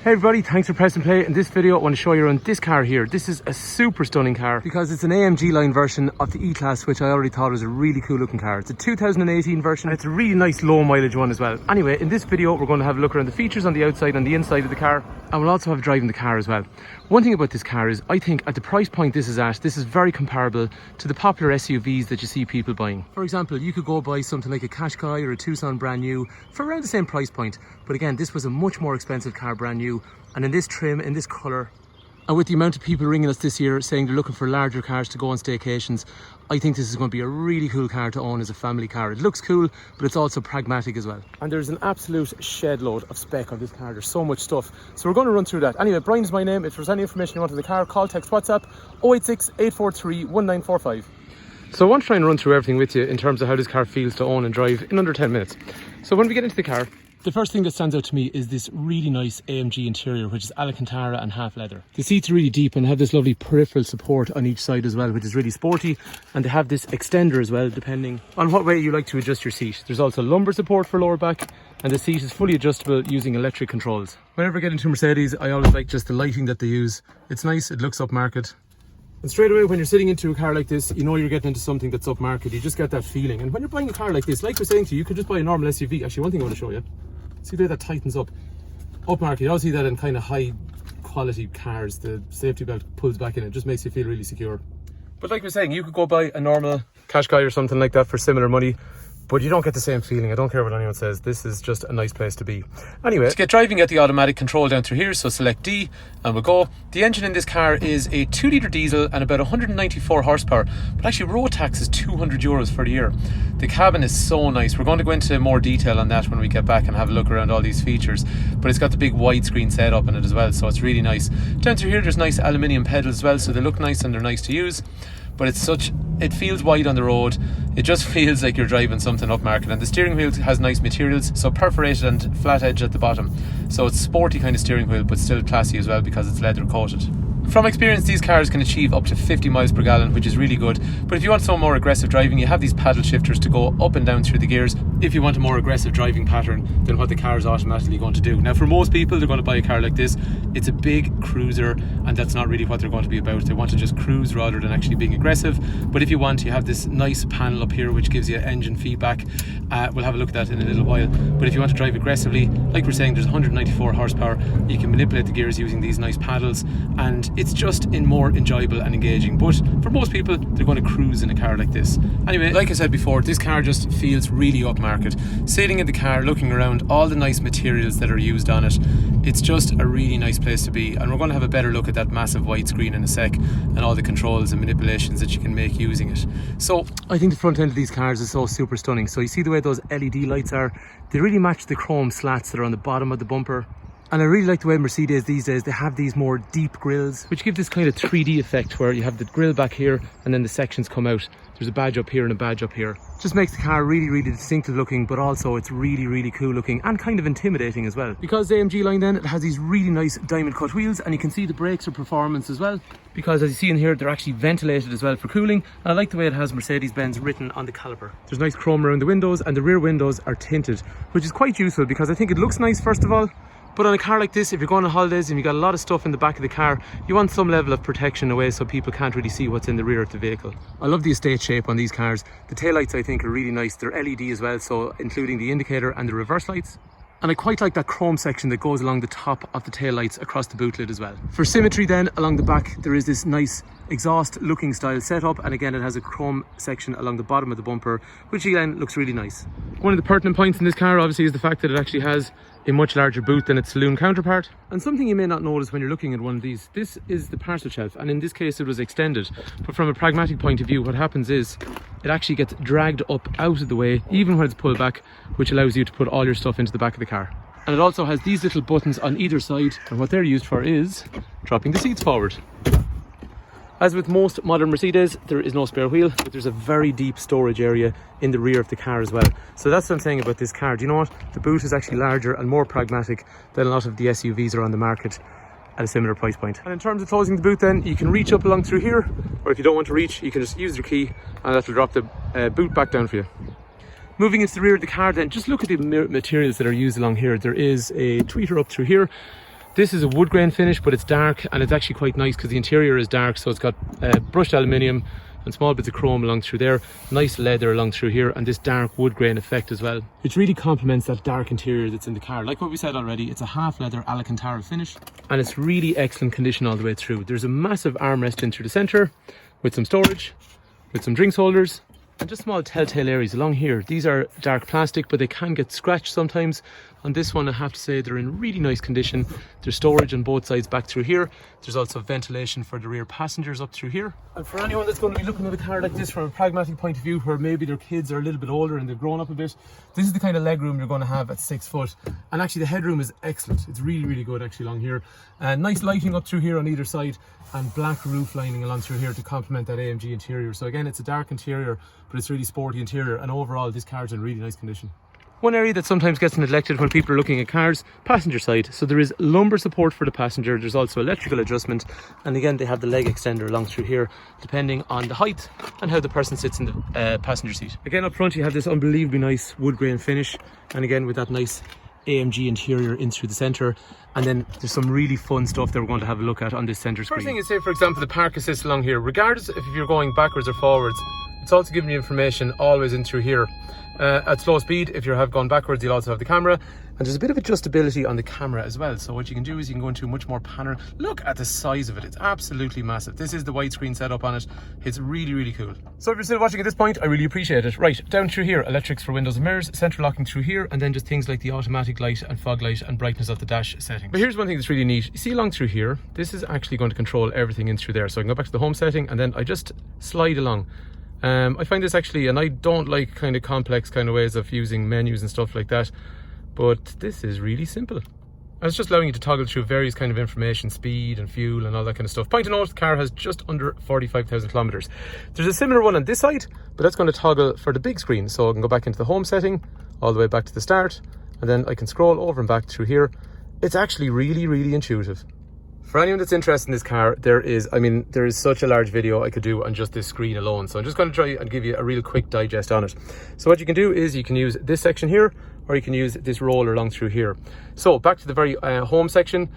Hey everybody, thanks for pressing play. In this video I want to show you around this car here. This is a super stunning car because it's an AMG line version of the E-Class, which I already thought was a really cool looking car. It's a 2018 version and it's a really nice low mileage one as well. Anyway, in this video we're going to have a look around the features on the outside and the inside of the car, and we'll also have a drive in the car as well. One thing about this car is I think at the price point this is at, this is very comparable to the popular SUVs that you see people buying. For example, you could go buy something like a Qashqai or a Tucson brand new for around the same price point, but again this was a much more expensive car brand new, and in this trim, in this colour, and with the amount of people ringing us this year saying they're looking for larger cars to go on staycations, I think this is going to be a really cool car to own as a family car. It looks cool, but it's also pragmatic as well. And there's an absolute shed load of spec on this car. There's so much stuff. So we're going to run through that. Anyway, Brian is my name. If there's any information you want on the car, call, text, WhatsApp 086 843 1945. So I want to try and run through everything with you in terms of how this car feels to own and drive in under 10 minutes. So when we get into the car, the first thing that stands out to me is this really nice AMG interior, which is Alcantara and half leather. The seats are really deep and have this lovely peripheral support on each side as well, which is really sporty. And they have this extender as well, depending on what way you like to adjust your seat. There's also lumbar support for lower back, and the seat is fully adjustable using electric controls. Whenever I get into Mercedes, I always like just the lighting that they use. It's nice, it looks upmarket. And straight away, when you're sitting into a car like this, you know you're getting into something that's upmarket. You just get that feeling. And when you're buying a car like this, like we're saying to you, you could just buy a normal SUV. Actually, one thing I want to show you. See the way that tightens up. Upmarket, you also see that in kind of high quality cars. The safety belt pulls back in. It just makes you feel really secure. But like we're saying, you could go buy a normal Qashqai or something like that for similar money, but you don't get the same feeling. I don't care what anyone says. This is just a nice place to be. Anyway, to get driving, get the automatic control down through here. So select D and we'll go. The engine in this car is a 2-litre diesel and about 194 horsepower. But actually road tax is €200 for the year. The cabin is so nice. We're going to go into more detail on that when we get back and have a look around all these features. But it's got the big widescreen setup in it as well. So it's really nice. Down through here, there's nice aluminium pedals as well. So they look nice and they're nice to use. But it feels wide on the road. It just feels like you're driving something upmarket. And the steering wheel has nice materials, so perforated and flat edge at the bottom. So it's sporty kind of steering wheel, but still classy as well because it's leather coated. From experience, these cars can achieve up to 50 miles per gallon, which is really good. But if you want some more aggressive driving, you have these paddle shifters to go up and down through the gears. If you want a more aggressive driving pattern than what the car is automatically going to do. Now, for most people, they're going to buy a car like this. It's a big cruiser, and that's not really what they're going to be about. They want to just cruise rather than actually being aggressive. But if you want, you have this nice panel up here, which gives you engine feedback. We'll have a look at that in a little while. But if you want to drive aggressively, like we're saying, there's 194 horsepower. You can manipulate the gears using these nice paddles, and it's just more enjoyable and engaging. But for most people, they're going to cruise in a car like this. Anyway, like I said before, this car just feels really upmarket. Sitting in the car, looking around all the nice materials that are used on it, it's just a really nice place to be. And we're going to have a better look at that massive widescreen in a sec and all the controls and manipulations that you can make using it. So I think the front end of these cars is so super stunning. So you see the way those LED lights are, they really match the chrome slats that are on the bottom of the bumper. And I really like the way Mercedes these days, they have these more deep grills, which give this kind of 3D effect where you have the grill back here and then the sections come out. There's a badge up here and a badge up here. Just makes the car really, really distinctive looking, but also it's really, really cool looking and kind of intimidating as well. Because the AMG line then, it has these really nice diamond cut wheels, and you can see the brakes are performance as well. Because as you see in here, they're actually ventilated as well for cooling. And I like the way it has Mercedes-Benz written on the caliper. There's nice chrome around the windows, and the rear windows are tinted, which is quite useful because I think it looks nice first of all. But on a car like this, if you're going on holidays and you've got a lot of stuff in the back of the car, you want some level of protection away so people can't really see what's in the rear of the vehicle. I love the estate shape on these cars. The taillights I think are really nice. They're LED as well, so including the indicator and the reverse lights. And I quite like that chrome section that goes along the top of the taillights across the boot lid as well. For symmetry then, along the back, there is this nice exhaust looking style setup, and again it has a chrome section along the bottom of the bumper, which again looks really nice. One of the pertinent points in this car obviously is the fact that it actually has a much larger boot than its saloon counterpart. And something you may not notice when you're looking at one of these, this is the parcel shelf, and in this case it was extended. But from a pragmatic point of view, what happens is it actually gets dragged up out of the way even when it's pulled back, which allows you to put all your stuff into the back of the car. And it also has these little buttons on either side, and what they're used for is dropping the seats forward. As with most modern Mercedes, there is no spare wheel, but there's a very deep storage area in the rear of the car as well. So that's what I'm saying about this car. Do you know what? The boot is actually larger and more pragmatic than a lot of the SUVs are on the market at a similar price point. And in terms of closing the boot then, you can reach up along through here, or if you don't want to reach, you can just use your key and that will drop the boot back down for you. Moving into the rear of the car then, just look at the materials that are used along here. There is a tweeter up through here, This is a wood grain finish, but it's dark, and it's actually quite nice because the interior is dark, so it's got brushed aluminium and small bits of chrome along through there, nice leather along through here, and this dark wood grain effect as well, which really complements that dark interior that's in the car. Like what we said already, it's a half leather Alcantara finish, and it's really excellent condition all the way through. There's a massive armrest in through the centre with some storage, with some drinks holders, and just small telltale areas along here. These are dark plastic, but they can get scratched sometimes. On this one, I have to say they're in really nice condition. There's storage on both sides back through here. There's also ventilation for the rear passengers up through here. And for anyone that's going to be looking at a car like this from a pragmatic point of view, where maybe their kids are a little bit older and they've grown up a bit, this is the kind of legroom you're going to have at 6 foot. And actually the headroom is excellent. It's really, really good actually along here. Nice lighting up through here on either side, and black roof lining along through here to complement that AMG interior. So again, it's a dark interior, but it's really sporty interior, and overall this car's in really nice condition. One area that sometimes gets neglected when people are looking at cars, passenger side. So there is lumbar support for the passenger. There's also electrical adjustment. And again, they have the leg extender along through here, depending on the height and how the person sits in the passenger seat. Again, up front, you have this unbelievably nice wood grain finish. And again, with that nice AMG interior in through the centre. And then there's some really fun stuff that we're going to have a look at on this centre screen. First thing is, say for example, the park assist along here, regardless if you're going backwards or forwards, it's also giving you information always in through here. At slow speed, if you're gone backwards, you'll also have the camera, and there's a bit of adjustability on the camera as well. So what you can do is you can go into much more panoramic. Look at the size of it, it's absolutely massive. This is the widescreen setup on it. It's really, really cool. So if you're still watching at this point, I really appreciate it. Right, down through here, electrics for windows and mirrors, central locking through here, and then just things like the automatic light and fog light and brightness of the dash settings. But here's one thing that's really neat. You see along through here, this is actually going to control everything in through there. So I can go back to the home setting, and then I just slide along. I find this actually, and I don't like kind of complex kind of ways of using menus and stuff like that, but this is really simple. And it's just allowing you to toggle through various kind of information, speed and fuel and all that kind of stuff. Point to note, the car has just under 45,000 kilometers. There's a similar one on this side, but that's going to toggle for the big screen. So I can go back into the home setting, all the way back to the start, and then I can scroll over and back through here. It's actually really, really intuitive. For anyone that's interested in this car, there is such a large video I could do on just this screen alone. So I'm just going to try and give you a real quick digest on it. So what you can do is you can use this section here, or you can use this roller along through here. So back to the very home section,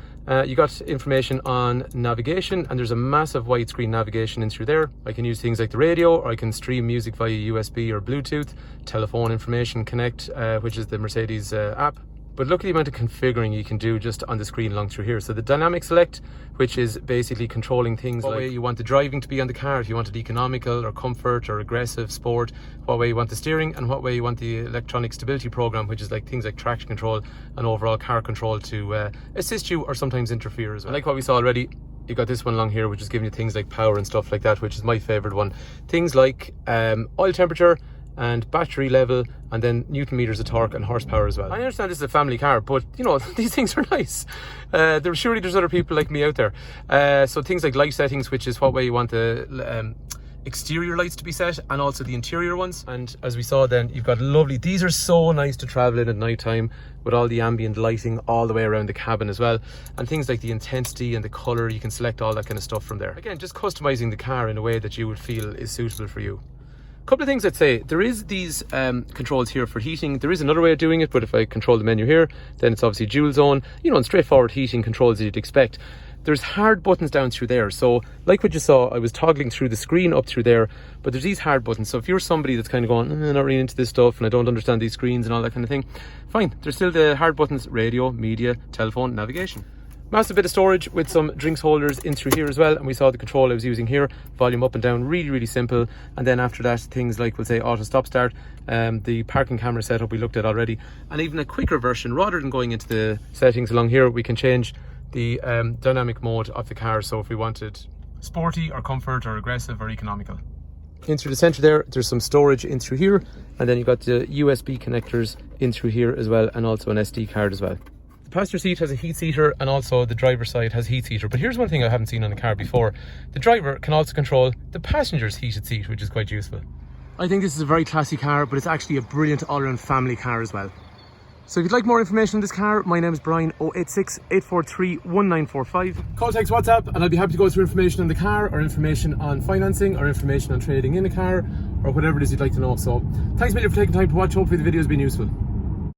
you got information on navigation, and there's a massive widescreen navigation in through there. I can use things like the radio, or I can stream music via USB or Bluetooth, telephone information connect, which is the Mercedes app. But look at the amount of configuring you can do just on the screen along through here. So the dynamic select, which is basically controlling things like what way you want the driving to be on the car, if you want it economical or comfort or aggressive, sport, what way you want the steering, and what way you want the electronic stability program, which is like things like traction control and overall car control to assist you or sometimes interfere as well. And like what we saw already, you got this one along here, which is giving you things like power and stuff like that, which is my favorite one. Things like oil temperature and battery level, and then newton meters of torque and horsepower as well. I understand this is a family car, but you know, these things are nice. Surely there's other people like me out there. So things like light settings, which is what way you want the exterior lights to be set, and also the interior ones. And as we saw then, you've got lovely, these are so nice to travel in at night time with all the ambient lighting all the way around the cabin as well. And things like the intensity and the color, you can select all that kind of stuff from there. Again, just customizing the car in a way that you would feel is suitable for you. Couple of things I'd say. There is these controls here for heating. There is another way of doing it, but if I control the menu here, then it's obviously dual zone, you know, and straightforward heating controls that you'd expect. There's hard buttons down through there. So like what you saw, I was toggling through the screen up through there, but there's these hard buttons. So if you're somebody that's kind of going, I'm not really into this stuff and I don't understand these screens and all that kind of thing, fine. There's still the hard buttons: radio, media, telephone, navigation. Massive bit of storage with some drinks holders in through here as well. And we saw the control I was using here, volume up and down, really, really simple. And then after that, things like, we'll say, auto stop start, the parking camera setup we looked at already. And even a quicker version, rather than going into the settings along here, we can change the dynamic mode of the car. So if we wanted sporty or comfort or aggressive or economical. In through the center there, there's some storage in through here. And then you've got the USB connectors in through here as well, and also an SD card as well. Passenger seat has a heat seater, and also the driver's side has heat seater. But here's one thing I haven't seen on a car before. The driver can also control the passenger's heated seat, which is quite useful. I think this is a very classy car, but it's actually a brilliant all-around family car as well. So if you'd like more information on this car, my name is Brian, 086 843 1945. Call, text, WhatsApp, and I'll be happy to go through information on the car, or information on financing, or information on trading in a car, or whatever it is you'd like to know. So thanks a million for taking time to watch. Hopefully the video has been useful.